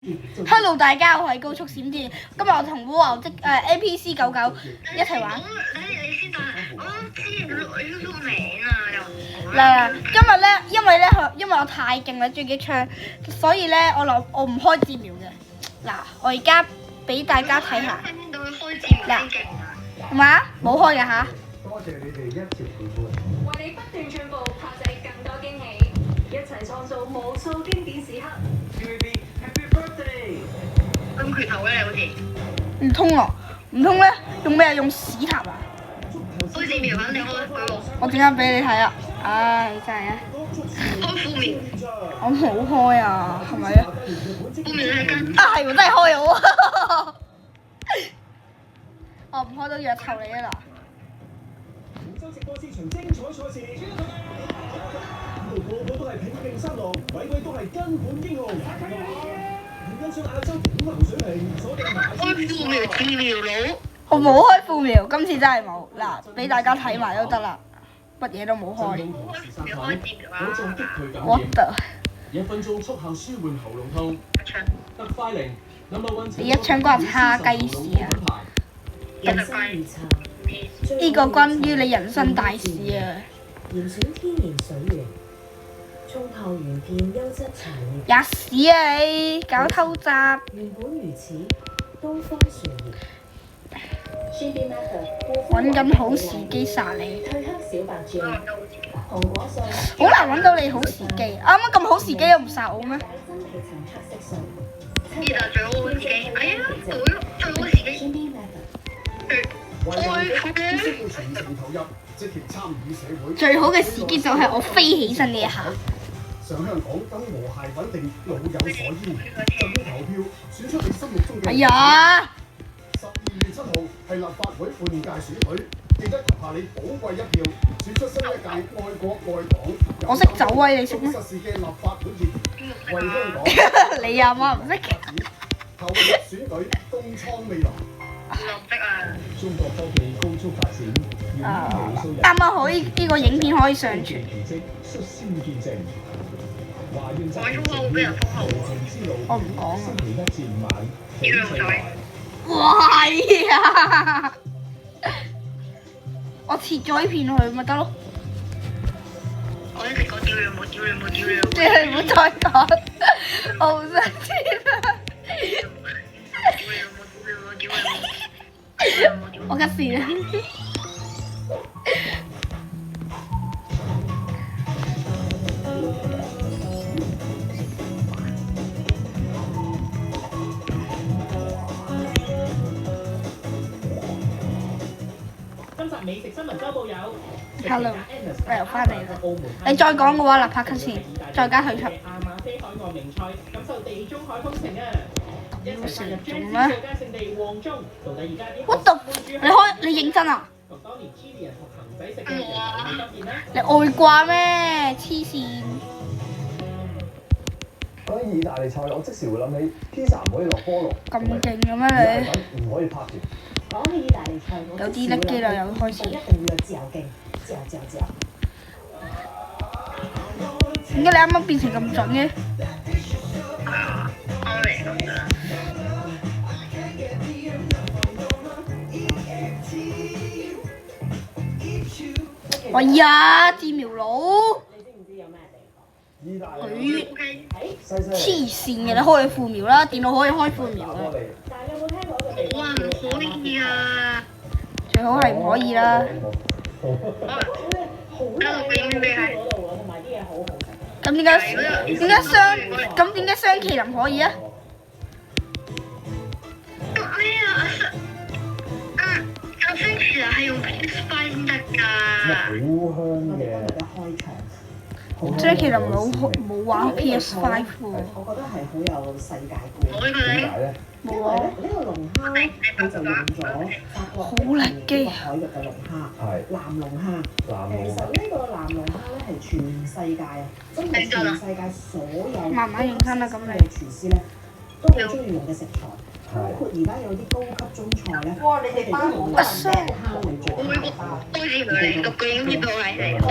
Hello， 大家，我係高速閃電。今日我同烏牛即APC99一齊玩。你先等，我知你個名啊又。嗱，今日咧，因為我太勁啦，追擊槍，所以咧我唔開字苗嘅。嗱，我而家俾大家睇下。嗱，係嘛？冇開㗎吓。多謝你哋一直陪伴。為你不斷進步，拍製更多驚喜，一齊創造無數經典時刻。TVB Happy Birthday！咁拳頭咧，好似。唔通啊？唔通咧？用咩啊？用屎塔啊？開字苗肯定開佢喎。我陣間俾你睇啊！唉，真係啊！開副苗。我冇開啊，係咪啊？副苗係跟。啊係喎，真係開咗喎！我唔開都約臭你啊嗱！廣州直播市場精彩賽事，呢度個個都係拼勁三郎，位位都係根本英雄。欣賞亞洲頂流水平，鎖定馬開副苗字苗佬。我冇開副苗，今次真係冇。嗱，俾大家睇埋都得啦，乜嘢都冇開。開字苗啊！ What the？ 1分鐘速效舒緩喉嚨痛。特快靈 No.1 你一槍關叉雞事啊！呢個關於你人生大事啊！嚴選天然水源，沖泡原片優質茶葉。吔屎啊你！搞偷襲！原本如此，東方樹葉。揾緊好時機殺你，褪黑小白醬，紅果素。好難揾到你好時機。啱啱咁好時機都唔殺我咩？真皮層黑色素。呢度最好嘅時機，哎呀，最好嘅時機。全程投入，積極參與社會。最好嘅時機就係我飛起身呢一下。上香港更和諧穩定，老有所依。就要投票選出你心目中嘅。哎呀！12月7號係立法會換屆選舉，記得投下你寶貴一票，選出新一屆愛國愛港。我識走威，你識咩？實事嘅立法會業，為香港。你阿媽唔識。投入選舉，東創未來。唔識啊！中國科技高速發展，啱啱好呢個影片可以上傳。率先見證。華潤集講粗口會俾人封號喎。我唔講啊。星期1至5晚，屌你老細！哇係啊！我切咗呢片去咪得咯。我一直講屌你老母，屌你老母，屌你老母。即係你唔好再講，我好想知啦。我嘅事啦。今集美食新聞週報有 Hello， 我又翻嚟啦。你再講嘅話，立拍卡先，再加退出。亞馬菲海岸名菜，感受地中海風情啊！一齊進入專資度假勝地黃忠，到底而家啲 What the？你認真啊？同當年 Chillian 同恒仔食嘅有冇分別呢？你外掛咩？黐線！講起意大利菜，我即時會諗起 pizza 唔可以落菠蘿，咁勁嘅咩你？唔可以拍住。講起意大利菜，有啲叻機啦，又開始。一定要有自由勁，自由。點解你啱啱變成咁準嘅？喂呀，字苗佬！你知唔知有咩地方？意大佢利黐線嘅，你開你副苗啦，電腦可以開副苗嘅。但係有冇聽過一個地方？哇，唔可以啊！最好係唔可以啦。好靚嘅嗰度喎，同埋啲嘢好好食。咁點解雙麒麟可以啊？咩啊？阿星其實係用 PS5 先得㗎。好香嘅。嘅開場。雙麒麟冇玩 PS5 喎。我覺得係好有世界觀。我呢個咧。點解咧？冇啊。呢個龍蝦佢就用咗法國好叻機海域嘅龍蝦，藍龍蝦。其實呢個藍龍蝦咧係全世界啊，真係全世界所有慢慢認真啦，咁嘅你。廚師咧都好中意用嘅食材，包括而家有啲高級中菜咧，佢哋都用藍龍蝦嚟做我每個開字苗嚟，個句影片度係嚟開。